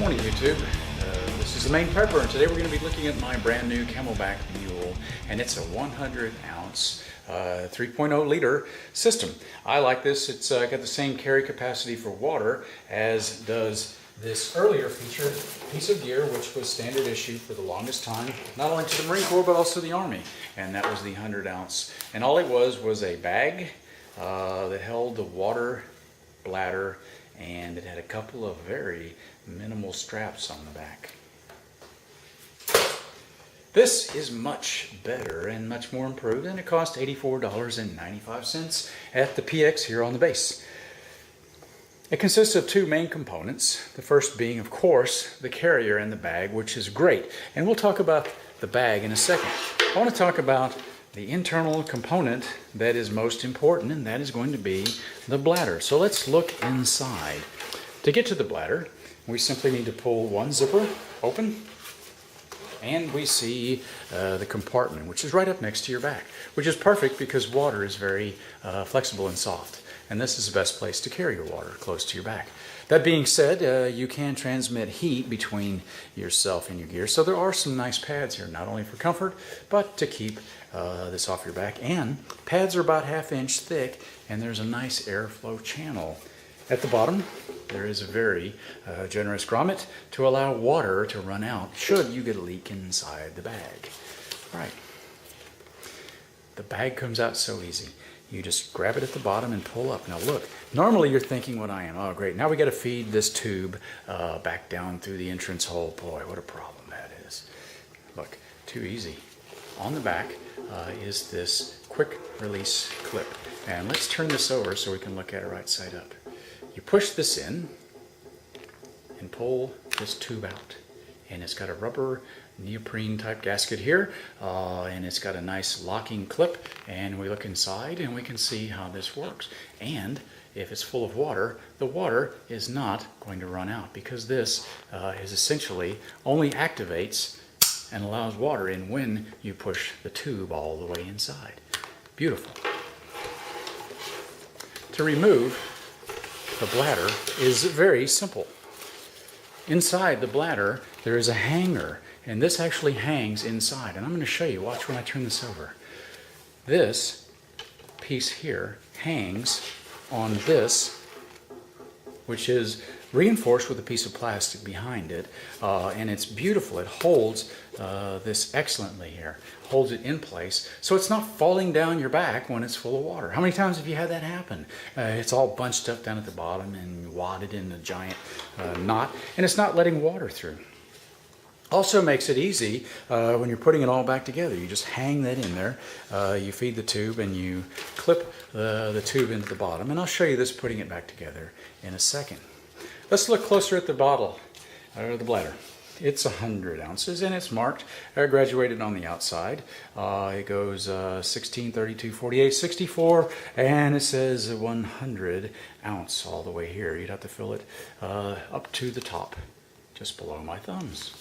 morning, YouTube. This is the Maineprepper, and today we're going to be looking at my brand new Camelbak mule, and it's a 100-ounce 3.0 liter system. I like this. It's got the same carry capacity for water as does this earlier featured piece of gear, which was standard issue for the longest time, not only to the Marine Corps but also the Army, and that was the 100-ounce. And all it was a bag that held the water bladder, and it had a couple of very minimal straps on the back. This is much better and much more improved, and it cost $84.95 at the PX here on the base. It consists of two main components, the first being, of course, the carrier and the bag, which is great. And we'll talk about the bag in a second. I want to talk about the internal component that is most important, and that is going to be the bladder. So let's look inside. To get to the bladder, we simply need to pull one zipper open, and we see the compartment, which is right up next to your back, which is perfect because water is very flexible and soft. And this is the best place to carry your water, close to your back. That being said, you can transmit heat between yourself and your gear. So there are some nice pads here, not only for comfort, but to keep this off your back. And pads are about 1/2 inch thick, and there's a nice airflow channel. At the bottom, there is a very generous grommet to allow water to run out should you get a leak inside the bag. All right. The bag comes out so easy. You just grab it at the bottom and pull up. Now look, normally you're thinking what I am. Oh great, now we got to feed this tube back down through the entrance hole. Boy, what a problem that is. Look, too easy. On the back is this quick release clip. And let's turn this over so we can look at it right side up. You push this in and pull this tube out. And it's got a rubber neoprene type gasket here, and it's got a nice locking clip, and we look inside and we can see how this works. And if it's full of water, the water is not going to run out, because this is essentially only activates and allows water in when you push the tube all the way inside. Beautiful. To remove the bladder is very simple. Inside the bladder there is a hanger, and this actually hangs inside, and I'm going to show you. Watch when I turn this over. This piece here hangs on this, which is reinforced with a piece of plastic behind it, and it's beautiful. It holds this excellently here, holds it in place so it's not falling down your back when it's full of water. How many times have you had that happen? It's all bunched up down at the bottom and wadded in a giant knot, and it's not letting water through. Also makes it easy when you're putting it all back together. You just hang that in there, you feed the tube, and you clip the tube into the bottom. And I'll show you this putting it back together in a second. Let's look closer at the bottle, or the bladder. It's 100 ounces, and it's marked, graduated on the outside. It goes 16, 32, 48, 64, and it says 100 ounce all the way here. You'd have to fill it up to the top, just below my thumbs.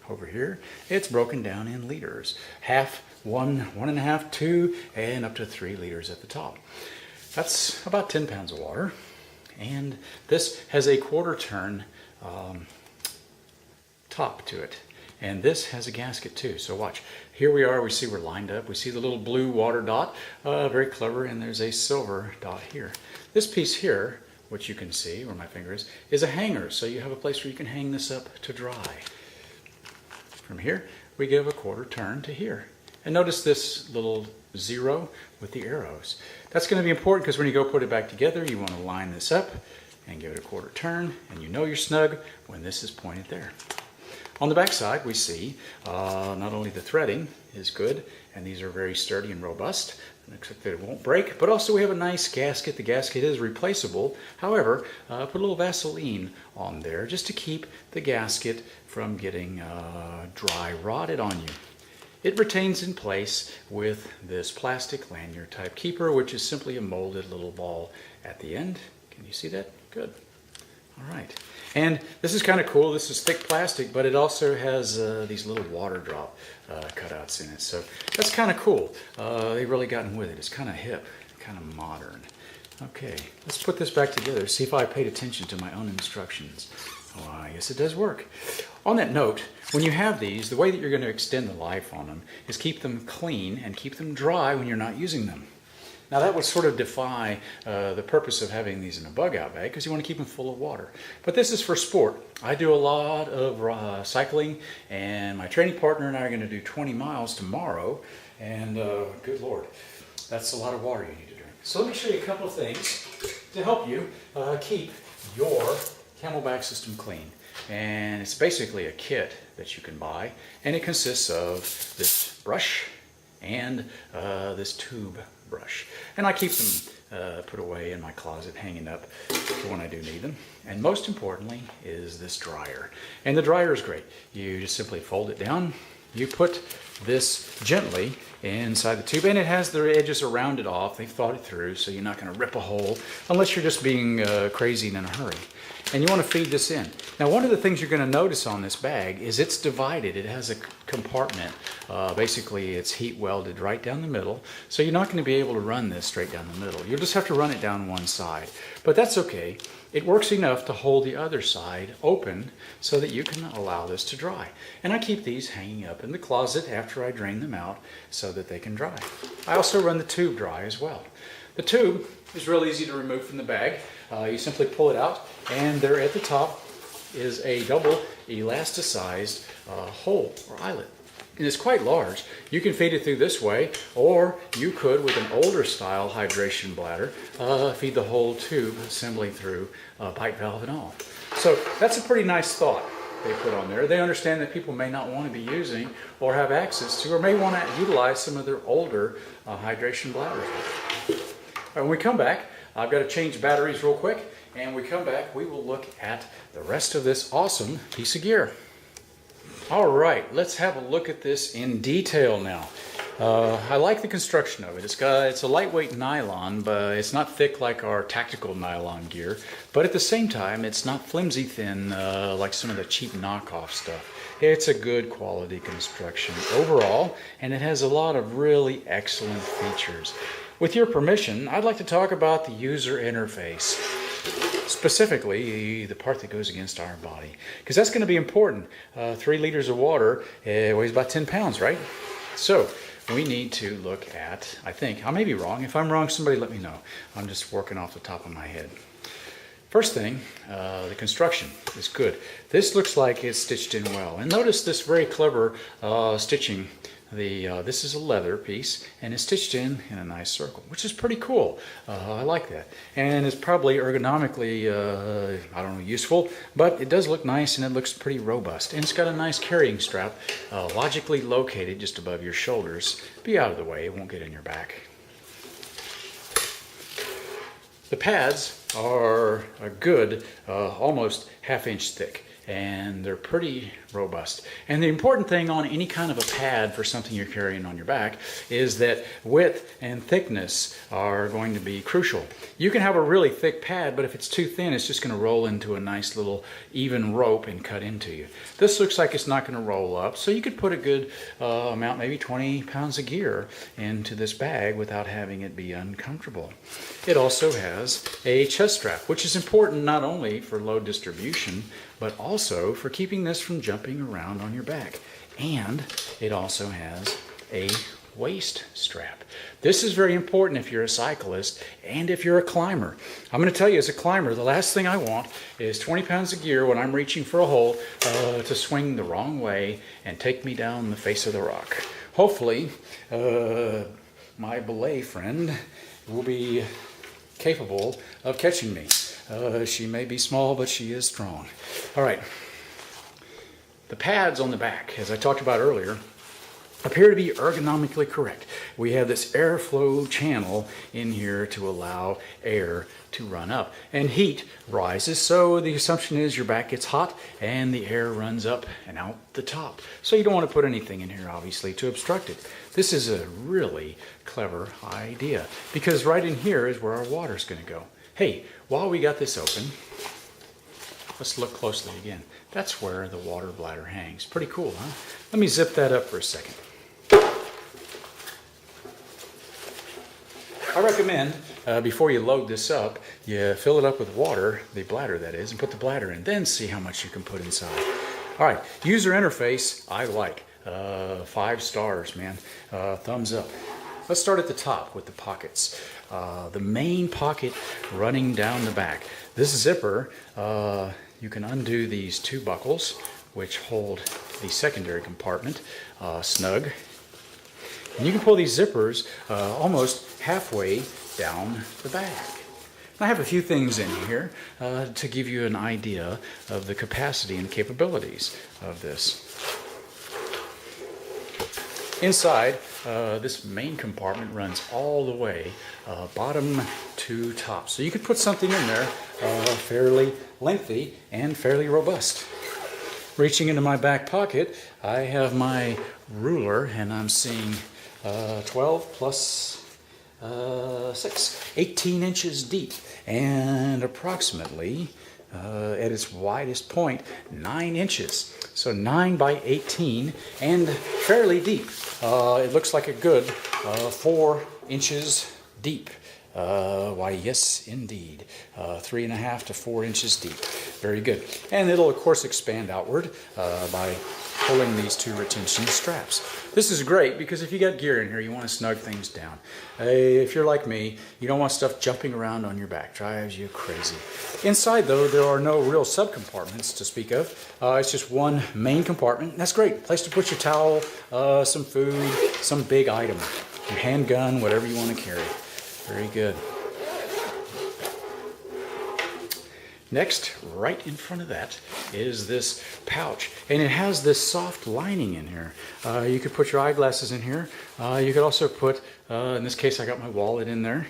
Over here, it's broken down in liters. Half, 1, 1.5, 2, and up to 3 liters at the top. That's about 10 pounds of water. And this has a 1/4 turn top to it. And this has a gasket too. So watch. Here we are. We see we're lined up. We see the little blue water dot. Very clever. And there's a silver dot here. This piece here, which you can see where my finger is a hanger. So you have a place where you can hang this up to dry. From here, we give a 1/4 turn to here. And notice this little zero with the arrows. That's going to be important because when you go put it back together, you want to line this up and give it a 1/4 turn, and you know you're snug when this is pointed there. On the back side, we see not only the threading is good, and these are very sturdy and robust, except that it won't break, but also we have a nice gasket. The gasket is replaceable. However, put a little Vaseline on there just to keep the gasket from getting dry rotted on you. It retains in place with this plastic lanyard type keeper, which is simply a molded little ball at the end. Can you see that? Good. All right. And this is kind of cool. This is thick plastic, but it also has these little water drop cutouts in it. So that's kind of cool. They've really gotten with it. It's kind of hip, kind of modern. Okay, let's put this back together. See if I paid attention to my own instructions. Well, I guess it does work. On that note, when you have these, the way that you're going to extend the life on them is keep them clean and keep them dry when you're not using them. Now that would sort of defy the purpose of having these in a bug out bag, because you want to keep them full of water. But this is for sport. I do a lot of cycling, and my training partner and I are going to do 20 miles tomorrow, and good Lord, that's a lot of water you need to drink. So let me show you a couple of things to help you keep your Camelbak system clean. And it's basically a kit that you can buy, and it consists of this brush and this tube brush. And I keep them put away in my closet, hanging up for when I do need them. And most importantly is this dryer. And the dryer is great. You just simply fold it down. You put this gently inside the tube, and it has the edges are rounded off. They've thought it through, so you're not going to rip a hole unless you're just being crazy and in a hurry. And you want to feed this in. Now, one of the things you're going to notice on this bag is it's divided. It has a compartment. Basically, it's heat welded right down the middle. So you're not going to be able to run this straight down the middle. You'll just have to run it down one side. But that's okay. It works enough to hold the other side open so that you can allow this to dry. And I keep these hanging up in the closet after I drain them out so that they can dry. I also run the tube dry as well. The tube is real easy to remove from the bag. You simply pull it out, and there at the top is a double elasticized hole or eyelet. And it's quite large. You can feed it through this way, or you could, with an older style hydration bladder, feed the whole tube assembly through pipe valve and all. So that's a pretty nice thought they put on there. They understand that people may not want to be using or have access to, or may want to utilize some of their older hydration bladders. When we come back, I've got to change batteries real quick, and when we come back, we will look at the rest of this awesome piece of gear. All right, let's have a look at this in detail now. I like the construction of it. It's a lightweight nylon, but it's not thick like our tactical nylon gear. But at the same time, it's not flimsy thin like some of the cheap knockoff stuff. It's a good quality construction overall, and it has a lot of really excellent features. With your permission, I'd like to talk about the user interface. Specifically, the part that goes against our body, because that's going to be important. 3 liters of water weighs about 10 pounds, right? So we need to look at, I think, I may be wrong. If I'm wrong, somebody let me know. I'm just working off the top of my head. First thing, the construction is good. This looks like it's stitched in well. And notice this very clever stitching. This is a leather piece, and it's stitched in a nice circle, which is pretty cool. I like that. And it's probably ergonomically, I don't know, useful, but it does look nice, and it looks pretty robust. And it's got a nice carrying strap, logically located just above your shoulders. Be out of the way, it won't get in your back. The pads are a good, almost ½ inch thick. And they're pretty robust. And the important thing on any kind of a pad for something you're carrying on your back is that width and thickness are going to be crucial. You can have a really thick pad, but if it's too thin, it's just going to roll into a nice little even rope and cut into you. This looks like it's not going to roll up, so you could put a good amount, maybe 20 pounds of gear into this bag without having it be uncomfortable. It also has a chest strap, which is important not only for load distribution, but also for keeping this from jumping around on your back. And it also has a waist strap. This is very important if you're a cyclist and if you're a climber. I'm going to tell you, as a climber, the last thing I want is 20 pounds of gear when I'm reaching for a hole to swing the wrong way and take me down the face of the rock. Hopefully, my belay friend will be capable of catching me. She may be small, but she is strong. All right. The pads on the back, as I talked about earlier, appear to be ergonomically correct. We have this airflow channel in here to allow air to run up. And heat rises, so the assumption is your back gets hot and the air runs up and out the top. So you don't want to put anything in here, obviously, to obstruct it. This is a really clever idea, because right in here is where our water's going to go. Hey, while we got this open, let's look closely again. That's where the water bladder hangs. Pretty cool, huh? Let me zip that up for a second. I recommend before you load this up, you fill it up with water, the bladder that is, and put the bladder in, then see how much you can put inside. All right, user interface, I like. 5 stars, man. Thumbs up. Let's start at the top with the pockets. The main pocket running down the back. This zipper, you can undo these 2 buckles, which hold the secondary compartment snug. And you can pull these zippers almost halfway down the back. I have a few things in here to give you an idea of the capacity and capabilities of this. Inside, this main compartment runs all the way bottom to top. So you could put something in there fairly lengthy and fairly robust. Reaching into my back pocket, I have my ruler, and I'm seeing 12 plus 6, 18 inches deep, and approximately at its widest point 9 inches. So 9 by 18 and fairly deep. It looks like a good 4 inches deep. Why, yes, indeed. 3.5 to 4 inches deep. Very good. And it'll, of course, expand outward by pulling these 2 retention straps. This is great because if you got gear in here, you want to snug things down. If you're like me, you don't want stuff jumping around on your back. Drives you crazy. Inside, though, there are no real subcompartments to speak of. It's just one main compartment. That's great. Place to put your towel, some food, some big item, your handgun, whatever you want to carry. Very good. Next, right in front of that, is this pouch. And it has this soft lining in here. You could put your eyeglasses in here. You could also put, in this case I got my wallet in there.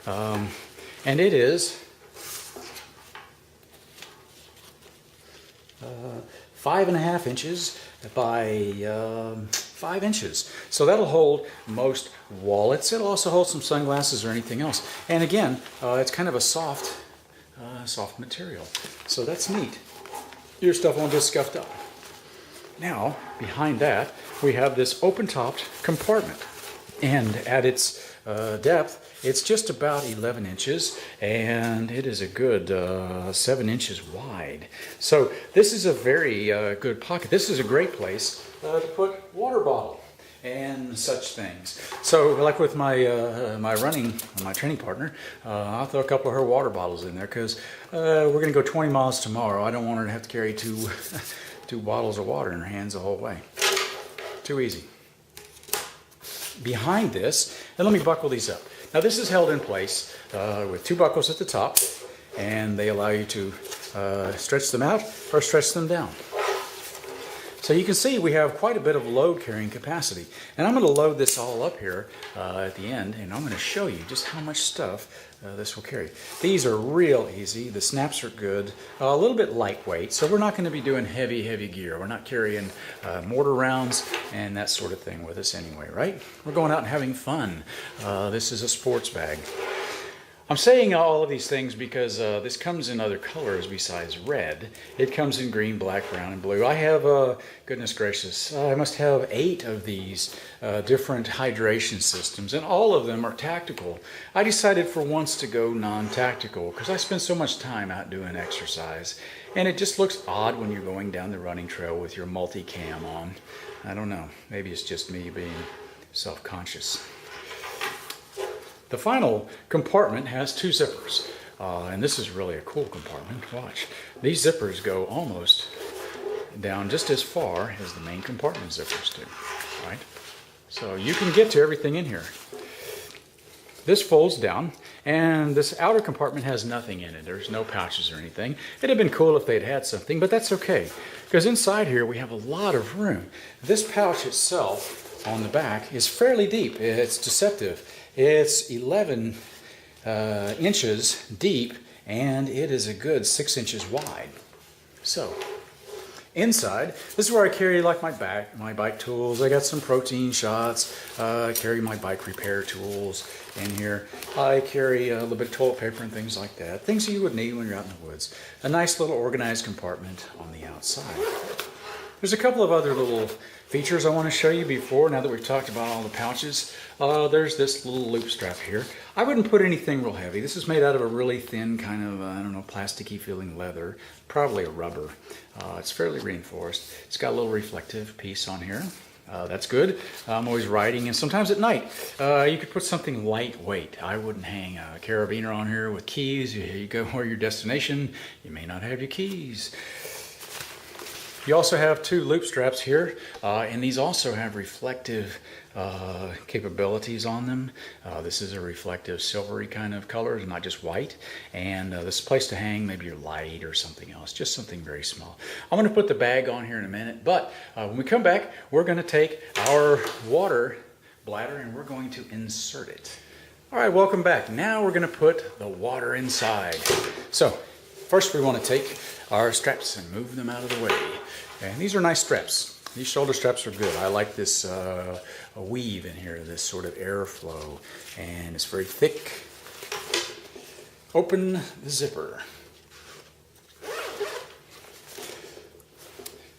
And it is 5.5 inches by 5 inches. So that'll hold most wallets. It'll also hold some sunglasses or anything else. And again, it's kind of a soft material. So that's neat. Your stuff won't get scuffed up. Now, behind that, we have this open-topped compartment. And at its depth, it's just about 11 inches, and it is a good 7 inches wide. So this is a very good pocket. This is a great place to put water bottle and such things. So like with my my training partner, I'll throw a couple of her water bottles in there because we're going to go 20 miles tomorrow. I don't want her to have to carry two bottles of water in her hands the whole way. Too easy. Behind this, and let me buckle these up. Now this is held in place with 2 buckles at the top, and they allow you to stretch them out or stretch them down. So you can see we have quite a bit of load carrying capacity. And I'm going to load this all up here at the end, and I'm going to show you just how much stuff this will carry. These are real easy. The snaps are good. A little bit lightweight, so we're not going to be doing heavy gear. We're not carrying mortar rounds and that sort of thing with us anyway, right? We're going out and having fun. This is a sports bag. I'm saying all of these things because this comes in other colors besides red. It comes in green, black, brown, and blue. I have, goodness gracious, I must have 8 of these different hydration systems, and all of them are tactical. I decided for once to go non-tactical because I spend so much time out doing exercise, and it just looks odd when you're going down the running trail with your multicam on. I don't know, maybe it's just me being self-conscious. The final compartment has 2 zippers, and this is really a cool compartment. Watch. These zippers go almost down just as far as the main compartment zippers do, right? So you can get to everything in here. This folds down, and this outer compartment has nothing in it. There's no pouches or anything. It'd have been cool if they'd had something, but that's okay, because inside here we have a lot of room. This pouch itself on the back is fairly deep. It's deceptive. It's 11 inches deep, and it is a good 6 inches wide. So, inside, this is where I carry like my bike tools. I got some protein shots. I carry my bike repair tools in here. I carry a little bit of toilet paper and things like that. Things you would need when you're out in the woods. A nice little organized compartment on the outside. There's a couple of other little features I want to show you before, now that we've talked about all the pouches. There's this little loop strap here. I wouldn't put anything real heavy. This is made out of a really thin kind of, I don't know, plasticky feeling leather, probably a rubber. It's fairly reinforced. It's got a little reflective piece on here. That's good. I'm always riding, and sometimes at night. You could put something lightweight. I wouldn't hang a carabiner on here with keys. You go where your destination, you may not have your keys. You also have two loop straps here, and these also have reflective capabilities on them. This is a reflective silvery kind of color, not just white. And this is a place to hang maybe your light or something else, just something very small. I'm going to put the bag on here in a minute, but when we come back, we're going to take our water bladder and we're going to insert it. All right, welcome back. Now we're going to put the water inside. So first we want to take our straps and move them out of the way. And these are nice straps. These shoulder straps are good. I like this weave in here, this sort of airflow, and it's very thick. Open the zipper.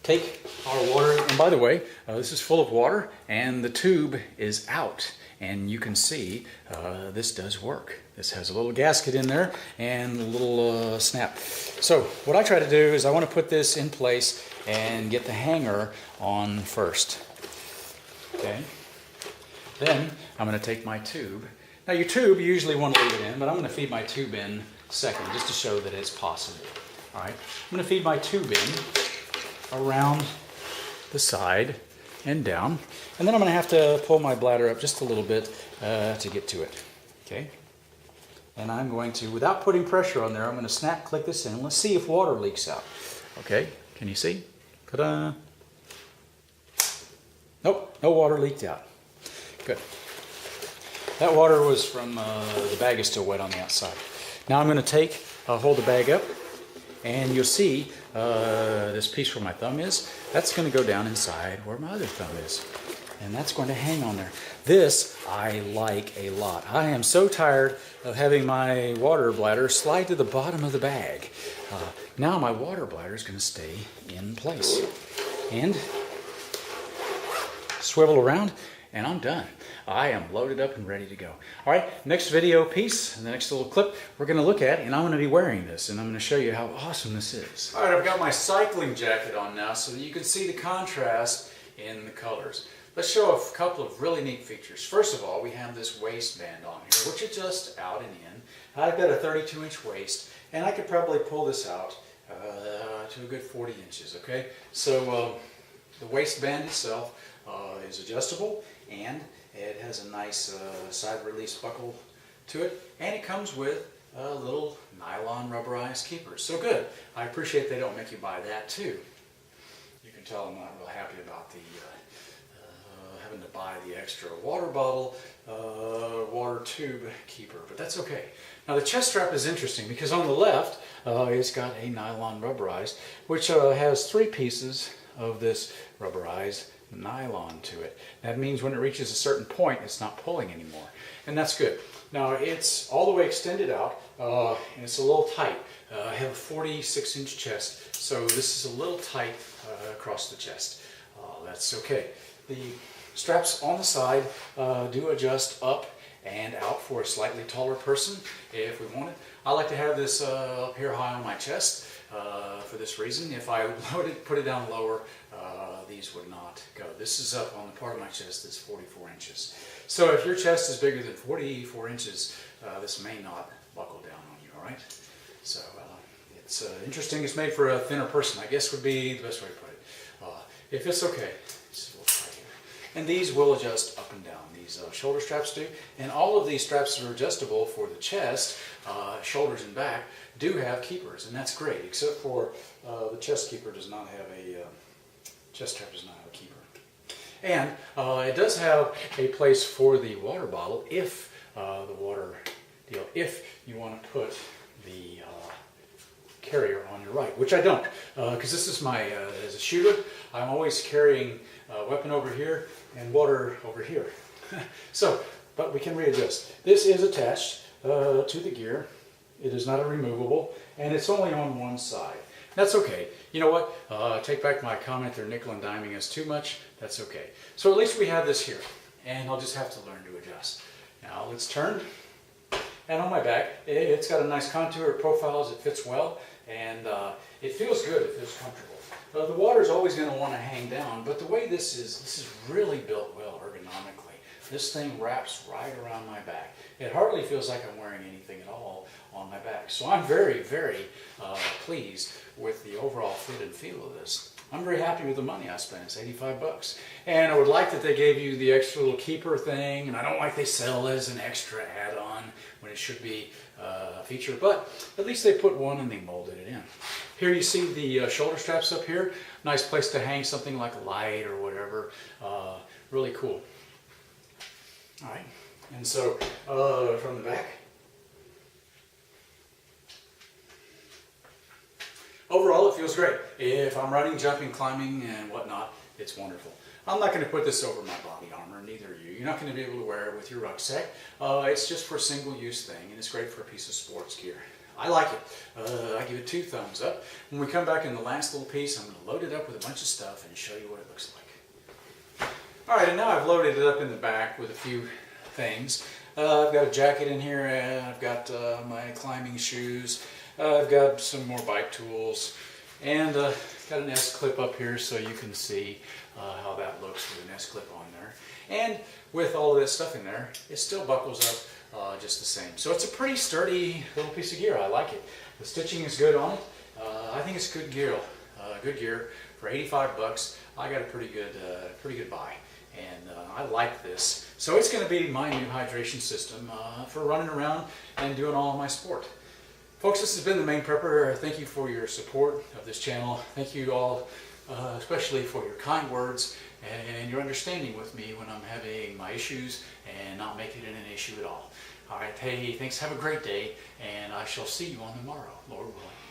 Take our water, and by the way, this is full of water, and the tube is out. And you can see this does work. This has a little gasket in there and a little snap. So what I try to do is I want to put this in place and get the hanger on first. Okay. Then I'm going to take my tube. Now your tube, you usually want to leave it in, but I'm going to feed my tube in second just to show that it's possible. All right. I'm going to feed my tube in around the side and down, and then I'm going to have to pull my bladder up just a little bit to get to it. Okay. And I'm going to, without putting pressure on there, I'm going to snap click this in. Let's see if water leaks out. Okay. Can you see? Ta-da! Nope, no water leaked out. Good. That water was from the bag is still wet on the outside. Now I'm going to hold the bag up, and you'll see this piece where my thumb is. That's going to go down inside where my other thumb is, and that's going to hang on there. This I like a lot. I am so tired of having my water bladder slide to the bottom of the bag. Now my water bladder is going to stay in place. And swivel around, and I'm done. I am loaded up and ready to go. All right, next video piece, the next little clip we're going to look at, and I'm going to be wearing this, and I'm going to show you how awesome this is. All right, I've got my cycling jacket on now so that you can see the contrast in the colors. Let's show a couple of really neat features. First of all, we have this waistband on here, which is just out and in. I've got a 32-inch waist, and I could probably pull this out to a good 40 inches, okay? So the waistband itself is adjustable, and it has a nice side release buckle to it, and it comes with a little nylon rubberized keeper. So good. I appreciate they don't make you buy that too. You can tell I'm not real happy about the having to buy the extra water bottle, water tube keeper, but that's okay. Now the chest strap is interesting because on the left it's got a nylon rubberized, which has 3 pieces of this rubberized nylon to it. That means when it reaches a certain point, it's not pulling anymore, and that's good. Now it's all the way extended out, and it's a little tight. I have a 46-inch chest, so this is a little tight across the chest. That's okay. The straps on the side do adjust up and out for a slightly taller person if we want it. I like to have this up here high on my chest for this reason. If I put it down lower, these would not go. This is up on the part of my chest that's 44 inches. So if your chest is bigger than 44 inches, this may not buckle down on you, all right? So it's interesting. It's made for a thinner person, I guess would be the best way to put it. If it's okay, it's a little tight here. And these will adjust up and down. These shoulder straps do. And all of these straps that are adjustable for the chest, shoulders and back, do have keepers, and that's great, except for the chest keeper does not have a, chest strap does not have a keeper. And it does have a place for the water bottle if the water deal, if you want to put the carrier on your right, which I don't, because this is my, as a shooter, I'm always carrying a weapon over here and water over here. So, but we can readjust. This is attached to the gear. It is not a removable, and it's only on one side. That's okay. You know what? Take back my comment they're nickel and diming us too much. That's okay. So at least we have this here, and I'll just have to learn to adjust. Now let's turn. And on my back, it's got a nice contour, it profiles, it fits well, and it feels good, it feels comfortable. The water's always going to want to hang down, but the way this is really built well ergonomically. This thing wraps right around my back. It hardly feels like I'm wearing anything at all on my back. So I'm very, very pleased with the overall fit and feel of this. I'm very happy with the money I spent. It's 85 bucks. And I would like that they gave you the extra little keeper thing, and I don't like they sell as an extra add-on when it should be a feature, but at least they put one and they molded it in. Here you see the shoulder straps up here. Nice place to hang something like a light or whatever. Really cool. All right, and so from the back, overall, it feels great. If I'm running, jumping, climbing, and whatnot, it's wonderful. I'm not going to put this over my body armor, neither are you. You're not going to be able to wear it with your rucksack. It's just for a single-use thing, and it's great for a piece of sports gear. I like it. I give it 2 thumbs up. When we come back in the last little piece, I'm going to load it up with a bunch of stuff and show you what it looks like. All right, and now I've loaded it up in the back with a few things. I've got a jacket in here, and I've got my climbing shoes. I've got some more bike tools, and got an S-clip up here so you can see how that looks with an S-clip on there. And with all of this stuff in there, it still buckles up just the same. So it's a pretty sturdy little piece of gear. I like it. The stitching is good on it. I think it's good gear. Good gear for 85 bucks. I got a pretty good buy. And I like this. So it's going to be my new hydration system for running around and doing all of my sport. Folks, this has been the Maineprepper. Thank you for your support of this channel. Thank you all, especially for your kind words and your understanding with me when I'm having my issues and not making it an issue at all. All right, hey, thanks. Have a great day, and I shall see you on tomorrow, Lord willing.